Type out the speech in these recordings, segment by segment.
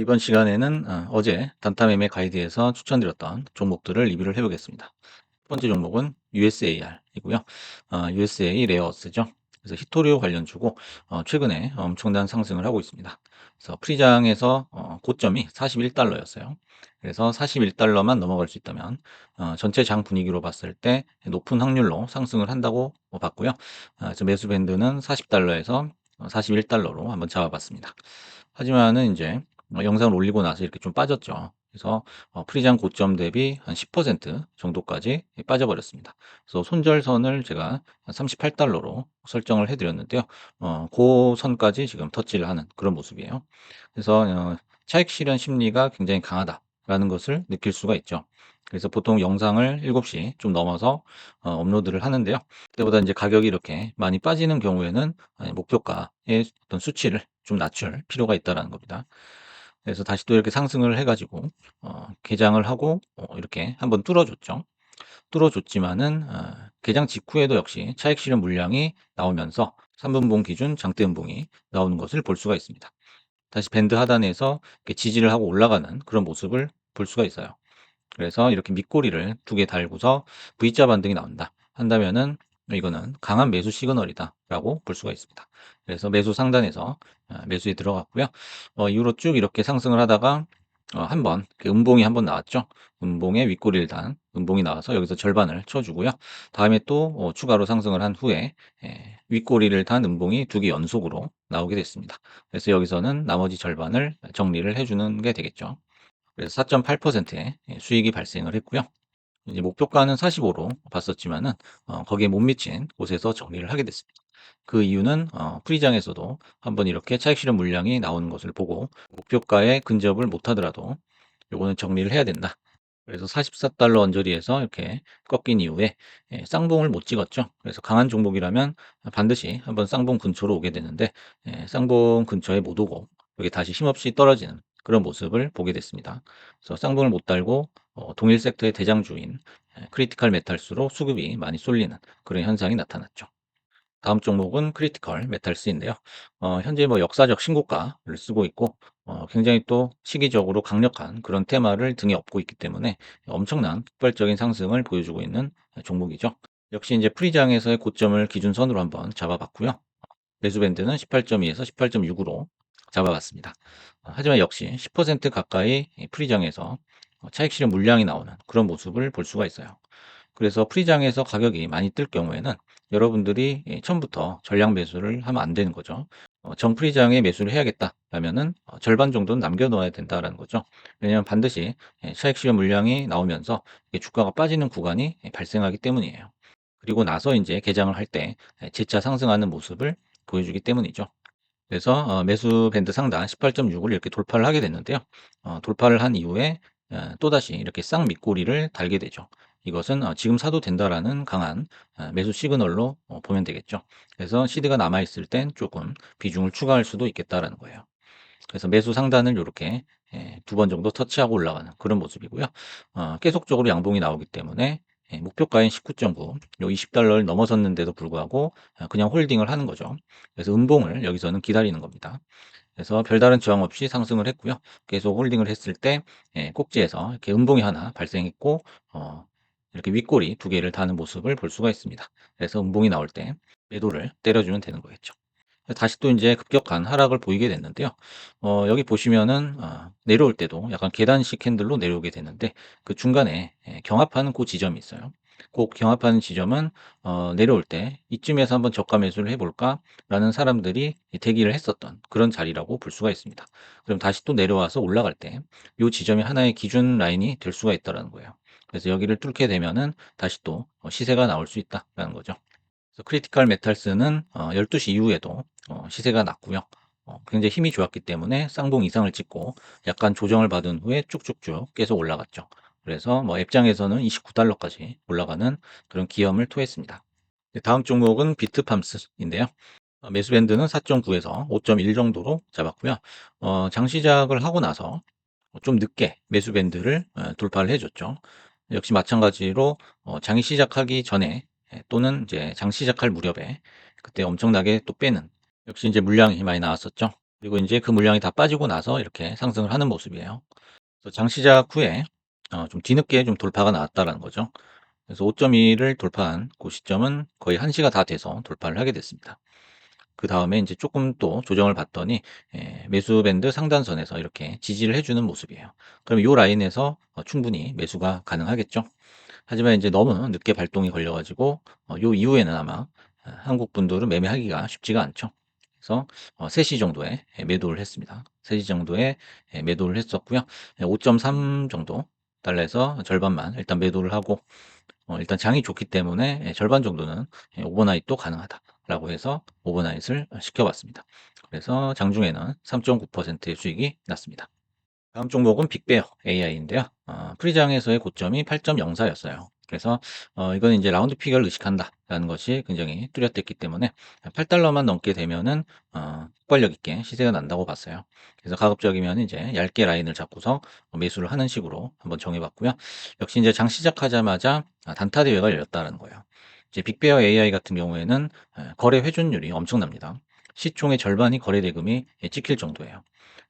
이번 시간에는 어제 단타 매매 가이드에서 추천드렸던 종목들을 리뷰를 해보겠습니다. 첫 번째 종목은 USAR이고요. USA 레어어스죠. 그래서 히토리오 관련주고 최근에 엄청난 상승을 하고 있습니다. 그래서 프리장에서 고점이 41달러였어요. 그래서 41달러만 넘어갈 수 있다면 전체 장 분위기로 봤을 때 높은 확률로 상승을 한다고 봤고요. 그래서 매수 밴드는 40달러에서 41달러로 한번 잡아봤습니다. 하지만은 이제 영상을 올리고 나서 이렇게 좀 빠졌죠. 그래서 프리장 고점 대비 한 10% 정도까지 빠져버렸습니다. 그래서 손절선을 제가 한 38달러로 설정을 해 드렸는데요. 고 선까지 지금 터치를 하는 그런 모습이에요. 그래서 차익 실현 심리가 굉장히 강하다라는 것을 느낄 수가 있죠. 그래서 보통 영상을 7시 좀 넘어서 업로드를 하는데요. 그때보다 이제 가격이 이렇게 많이 빠지는 경우에는 목표가의 어떤 수치를 좀 낮출 필요가 있다라는 겁니다. 그래서 다시 또 이렇게 상승을 해 가지고 개장을 하고 이렇게 한번 뚫어줬죠. 뚫어줬지만은 개장 직후에도 역시 차익 실현 물량이 나오면서 3분봉 기준 장대 음봉이 나오는 것을 볼 수가 있습니다. 다시 밴드 하단에서 이렇게 지지를 하고 올라가는 그런 모습을 볼 수가 있어요. 그래서 이렇게 밑꼬리를 두 개 달고서 V자 반등이 나온다 한다면은 이거는 강한 매수 시그널이다라고 볼 수가 있습니다. 그래서 매수 상단에서 매수에 들어갔고요. 이후로 쭉 이렇게 상승을 하다가 한번 음봉이 한번 나왔죠. 음봉에 윗꼬리를 단 음봉이 나와서 여기서 절반을 쳐주고요. 다음에 또 추가로 상승을 한 후에 윗꼬리를 단 음봉이 두 개 연속으로 나오게 됐습니다. 그래서 여기서는 나머지 절반을 정리를 해주는 게 되겠죠. 그래서 4.8%의 수익이 발생을 했고요. 이제 목표가는 45로 봤었지만은 거기에 못 미친 곳에서 정리를 하게 됐습니다. 그 이유는 프리장에서도 한번 이렇게 차익 실현 물량이 나오는 것을 보고 목표가에 근접을 못 하더라도 요거는 정리를 해야 된다. 그래서 44달러 언저리에서 이렇게 꺾인 이후에 쌍봉을 못 찍었죠. 그래서 강한 종목이라면 반드시 한번 쌍봉 근처로 오게 되는데 쌍봉 근처에 못 오고 여기 다시 힘없이 떨어지는 그런 모습을 보게 됐습니다. 그래서 쌍봉을 못 달고 동일 섹터의 대장주인 크리티컬 메탈스로 수급이 많이 쏠리는 그런 현상이 나타났죠. 다음 종목은 크리티컬 메탈스인데요. 현재 뭐 역사적 신고가를 쓰고 있고 굉장히 또 시기적으로 강력한 그런 테마를 등에 업고 있기 때문에 엄청난 폭발적인 상승을 보여주고 있는 종목이죠. 역시 이제 프리장에서의 고점을 기준선으로 한번 잡아봤고요. 매수 밴드는 18.2에서 18.6으로 잡아봤습니다. 하지만 역시 10% 가까이 프리장에서 차익 실현 물량이 나오는 그런 모습을 볼 수가 있어요. 그래서 프리장에서 가격이 많이 뜰 경우에는 여러분들이 처음부터 전량 매수를 하면 안 되는 거죠. 정프리장에 매수를 해야겠다라면은 절반 정도는 남겨 놓아야 된다라는 거죠. 왜냐하면 반드시 차익 실현 물량이 나오면서 이게 주가가 빠지는 구간이 발생하기 때문이에요. 그리고 나서 이제 개장을 할 때 재차 상승하는 모습을 보여주기 때문이죠. 그래서 매수 밴드 상단 18.6을 이렇게 돌파를 하게 됐는데요. 돌파를 한 이후에 또다시 이렇게 쌍밑꼬리를 달게 되죠. 이것은 지금 사도 된다라는 강한 매수 시그널로 보면 되겠죠. 그래서 시드가 남아 있을 땐 조금 비중을 추가할 수도 있겠다라는 거예요. 그래서 매수 상단을 이렇게 두 번 정도 터치하고 올라가는 그런 모습이고요. 계속적으로 양봉이 나오기 때문에 목표가인 19.9, 요 20달러를 넘어섰는데도 불구하고 그냥 홀딩을 하는 거죠. 그래서 음봉을 여기서는 기다리는 겁니다. 그래서 별다른 저항 없이 상승을 했고요. 계속 홀딩을 했을 때 꼭지에서 이렇게 음봉이 하나 발생했고 이렇게 윗꼬리 두 개를 다는 모습을 볼 수가 있습니다. 그래서 음봉이 나올 때 매도를 때려주면 되는 거겠죠. 다시 또 인제 급격한 하락을 보이게 됐는데요. 여기 보시면은 내려올 때도 약간 계단식 캔들로 내려오게 되는데 그 중간에 경합하는 고 지점이 있어요. 고 경합하는 지점은 내려올 때 '이쯤에서 한번 저가 매수를 해 볼까?'라는 사람들이 대기를 했었던 그런 자리라고 볼 수가 있습니다. 그럼 다시 또 내려와서 올라갈 때 요 지점이 하나의 기준 라인이 될 수가 있다라는 거예요. 그래서 여기를 뚫게 되면은 다시 또 시세가 나올 수 있다라는 거죠. 그래서 크리티컬 메탈스는 12시 이후에도 시세가 났고요. 굉장히 힘이 좋았기 때문에 쌍봉 이상을 찍고 약간 조정을 받은 후에 쭉쭉쭉 계속 올라갔죠. 그래서 뭐 앱장에서는 29달러까지 올라가는 그런 기염을 토했습니다. 다음 종목은 비트팜스인데요. 매수 밴드는 4.9에서 5.1 정도로 잡았고요. 장 시작을 하고 나서 좀 늦게 매수 밴드를 돌파를 해줬죠. 역시 마찬가지로 장이 시작하기 전에 또는 이제 장 시작할 무렵에 그때 엄청나게 또 빼는 역시 이제 물량이 많이 나왔었죠. 그리고 인제 그 물량이 다 빠지고 나서 이렇게 상승을 하는 모습이에요. 그래서 장 시작 후에 좀 뒤늦게 좀 돌파가 나왔다라는 거죠. 그래서 5.2를 돌파한 고 시점은 거의 1 시가 다 돼서 돌파를 하게 됐습니다. 그다음에 인제 쪼끔 또 조정을 받더니 매수 밴드 상단선에서 이렇게 지지를 해 주는 모습이에요. 그럼 요 라인에서 충분히 매수가 가능하겠죠. 하지만 인제 너무 늦게 발동이 걸려 가지고 요 이후에는 아마 한국 분들은 매매하기가 쉽지가 않죠. 그래서 3시 정도에 매도를 했습니다. 3시 정도에 매도를 했었고요. 5.3 정도 달러에서 절반만 일단 매도를 하고 일단 장이 좋기 때문에 절반 정도는 오버나잇도 가능하다라고 해서 오버나잇을 시켜 봤습니다. 그래서 장중에는 3.9%의 수익이 났습니다. 다음 종목은 빅베어 AI인데요. 프리장에서의 고점이 8.04 였어요. 그래서 이거는 인제 라운드 피겨를 의식한다라는 것이 굉장히 뚜렷했기 때문에 8달러 만 넘게 되면은 폭발력 있게 시세가 난다고 봤어요. 그래서 가급적이면 이제 얇게 라인을 잡고서 매수를 하는 식으로 한번 정해 봤고요. 역시 인제 장 시작하자마자 단타 대회가 열렸다라는 거예요. 이제 빅베어 AI 같은 경우에는 거래 회전율이 엄청납니다. 시총의 절반이 거래 대금이 찍힐 정도예요.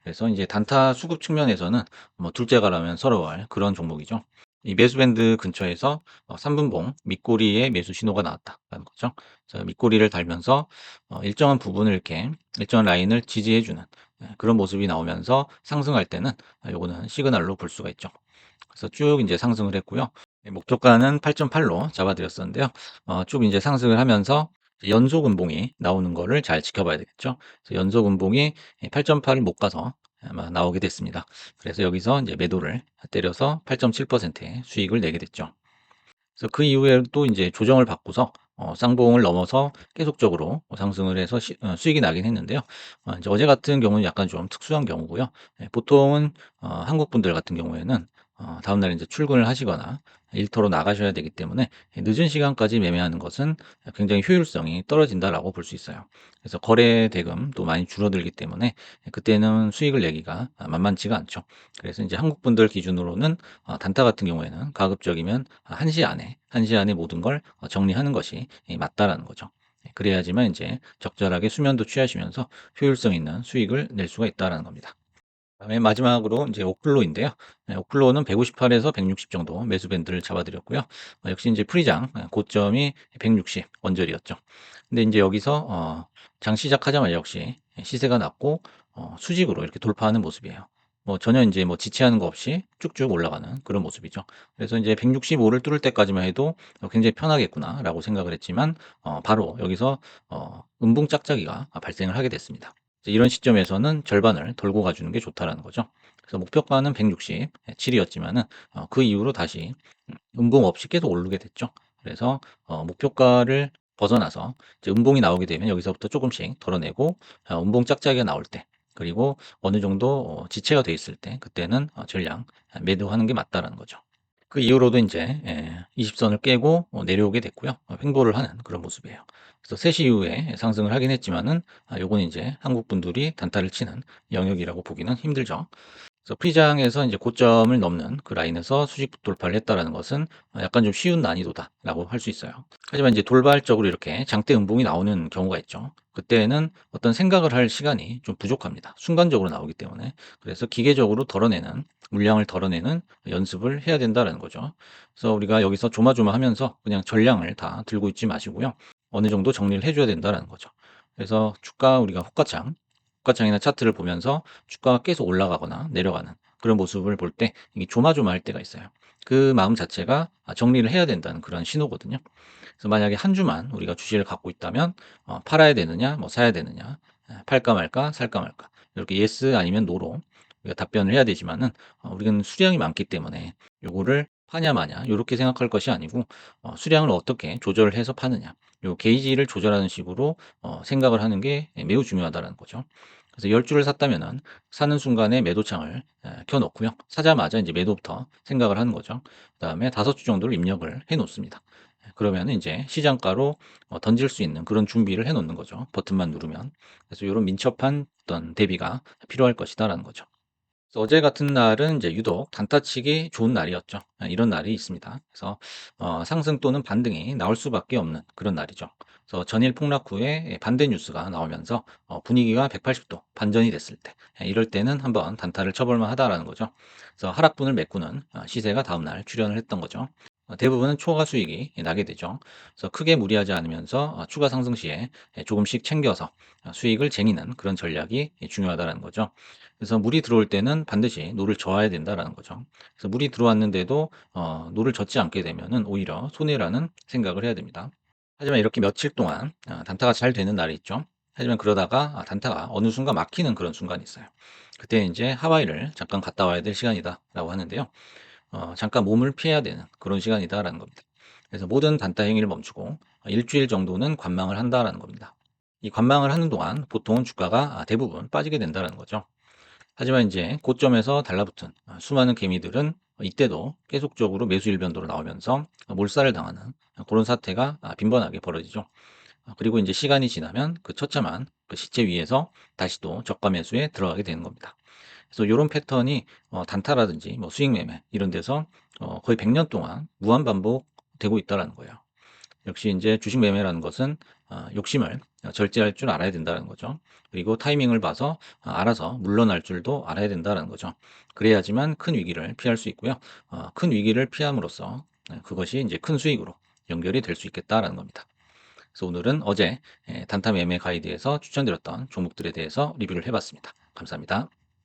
그래서 인제 단타 수급 측면에서는 뭐 둘째가라면 서러워할 그런 종목이죠. 이 매수밴드 근처에서 3 분봉 밑꼬리에 매수 신호가 나왔다라는 거죠. 그래서 밑꼬리를 달면서 일정한 부분을 이렇게 일정한 라인을 지지해 주는 그런 모습이 나오면서 상승할 때는 요거는 시그널로 볼 수가 있죠. 그래서 쭉 인제 상승을 했고요. 목표가는 8.8로 잡아 드렸었는데요. 쭉 인제 상승을 하면서 연속 음봉이 나오는 거를 잘 지켜봐야 되겠죠. 그래서 연속 음봉이 8.8을 못 가서 아마 나오게 됐습니다. 그래서 여기서 인제 매도를 때려서 8.7%의 수익을 내게 됐죠. 그래서 그 이후에 또 인제 조정을 받고서 쌍봉을 넘어서 계속적으로 상승을 해서 수익이 나긴 했는데요. 인제 어제 같은 경우는 약간 좀 특수한 경우고요. 보통은 한국 분들 같은 경우에는 다음 날 인제 출근을 하시거나 일터로 나가셔야 되기 때문에 늦은 시간까지 매매하는 것은 굉장히 효율성이 떨어진다라고 볼 수 있어요. 그래서 거래 대금도 많이 줄어들기 때문에 그때는 수익을 내기가 만만치가 않죠. 그래서 인제 한국 분들 기준으로는 단타 같은 경우에는 가급적이면 1시 안에 1시 안에 모든 걸 정리하는 것이 맞다라는 거죠. 그래야지만 인제 적절하게 수면도 취하시면서 효율성 있는 수익을 낼 수가 있다라는 겁니다. 그다음에 마지막으로 인제 오클로인데요. 오클로는 158 에서 160 정도 매수 밴드를 잡아 드렸고요. 역시 인제 프리장 고점이 160 원저리였죠. 근데 인제 여기서 장 시작하자마자 역시 시세가 났고 수직으로 이렇게 돌파하는 모습이에요. 뭐 전혀 인제 뭐 지체하는 거 없이 쭉쭉 올라가는 그런 모습이죠. 그래서 인제 165를 뚫을 때까지만 해도 '굉장히 편하겠구나.'라고 생각을 했지만 바로 여기서 음봉 짝짜기가 발생을 하게 됐습니다. 이제 이런 시점에서는 절반을 돌고 가주는 게 좋다라는 거죠. 그래서 목표가는 167 이었지만은 그 이후로 다시 음봉 없이 계속 오르게 됐죠. 그래서 목표가를 벗어나서 이제 음봉이 나오게 되면 여기서부터 쪼금씩 덜어내고 음봉 짝짝이가 나올 때 그리고 어느 정도 지체가 돼 있을 때 그때는 전량 매도하는 게 맞다라는 거죠. 그 이후로도 인제 20 선을 깨고 내려오게 됐고요. 횡보를 하는 그런 모습이에요. 그래서 3시 이후에 상승을 하긴 했지만은 요거는 인제 한국 분들이 단타를 치는 영역이라고 보기는 힘들죠. 그래서 프리장에서 인제 고점을 넘는 그 라인에서 수직 돌파를 했다라는 것은 약간 좀 쉬운 난이도다라고 할 수 있어요. 하지만 이제 돌발적으로 이렇게 장대 음봉이 나오는 경우가 있죠. 그때는 어떤 생각을 할 시간이 좀 부족합니다. 순간적으로 나오기 때문에. 그래서 기계적으로 덜어내는 물량을 덜어내는 연습을 해야 된다라는 거죠. 그래서 우리가 여기서 조마조마하면서 그냥 전량을 다 들고 있지 마시고요. 어느 정도 정리를 해 줘야 된다라는 거죠. 그래서 주가 우리가 호가창이나 차트를 보면서 주가가 계속 올라가거나 내려가는 그런 모습을 볼 때 이게 조마조마할 때가 있어요. 그 마음 자체가 정리를 해야 된다는 그런 신호거든요. 그래서 만약에 한 주만 우리가 주식을 갖고 있다면 팔아야 되느냐 뭐 사야 되느냐 팔까 말까 살까 말까 이렇게 예스 아니면 노로 우리가 답변을 해야 되지만은 우리는 수량이 많기 때문에 요거를 파냐 마냐 요렇게 생각할 것이 아니고 수량을 어떻게 조절을 해서 파느냐 요 게이지를 조절하는 식으로 생각을 하는 게 매우 중요하다는 거죠. 그래서 10 주를 샀다면은 사는 순간에 매도창을 켜 놓고요. 사자마자 인제 매도부터 생각을 하는 거죠. 그다음에 5주 정도를 입력을 해 놓습니다. 그러면은 인제 시장가로 던질 수 있는 그런 준비를 해 놓는 거죠, 버튼만 누르면. 그래서 요런 민첩한 어떤 대비가 필요할 것이다라는 거죠. 그래서 어제 같은 날은 이제 유독 단타 치기 좋은 날이었죠. 이런 날이 있습니다. 그래서 상승 또는 반등이 나올 수밖에 없는 그런 날이죠. 그래서 전일 폭락 후에 반대 뉴스가 나오면서 분위기가 180도 반전이 됐을 때, 이럴 때는 한번 단타를 쳐볼 만하다라는 거죠. 그래서 하락분을 메꾸는 시세가 다음날 출현을 했던 거죠. 대부분은 초과 수익이 나게 되죠. 그래서 크게 무리하지 않으면서 추가 상승 시에 조금씩 챙겨서 수익을 쟁이는 그런 전략이 중요하다는 거죠. 그래서 물이 들어올 때는 반드시 노를 저어야 된다라는 거죠. 그래서 물이 들어왔는데도 노를 젓지 않게 되면은 오히려 손해라는 생각을 해야 됩니다. 하지만 이렇게 며칠 동안 단타가 잘 되는 날이 있죠. 하지만 그러다가 단타가 어느 순간 막히는 그런 순간이 있어요. 그때 이제 하와이를 잠깐 갔다 와야 될 시간이다라고 하는데요. 잠깐 몸을 피해야 되는 그런 시간이다라는 겁니다. 그래서 모든 단타 행위를 멈추고 일주일 정도는 관망을 한다라는 겁니다. 이 관망을 하는 동안 보통은 주가가 대부분 빠지게 된다는 거죠. 하지만 이제 고점에서 달라붙은 수많은 개미들은 이때도 계속적으로 매수 일변도로 나오면서 몰살을 당하는 그런 사태가 빈번하게 벌어지죠. 그리고 이제 시간이 지나면 그 처참한 그 시체 위에서 다시 또 저가 매수에 들어가게 되는 겁니다. 그래서 요런 패턴이 단타라든지 뭐 수익 매매 이런 데서 거의 100년 동안 무한 반복되고 있다라는 거예요. 역시 인제 주식 매매라는 것은 욕심을 절제할 줄 알아야 된다는 거죠. 그리고 타이밍을 봐서 알아서 물러날 줄도 알아야 된다는 거죠. 그래야지만 큰 위기를 피할 수 있고요. 큰 위기를 피함으로써 그것이 인제 큰 수익으로 연결이 될 수 있겠다라는 겁니다. 그래서 오늘은 어제 단타 매매 가이드에서 추천드렸던 종목들에 대해서 리뷰를 해 봤습니다. 감사합니다.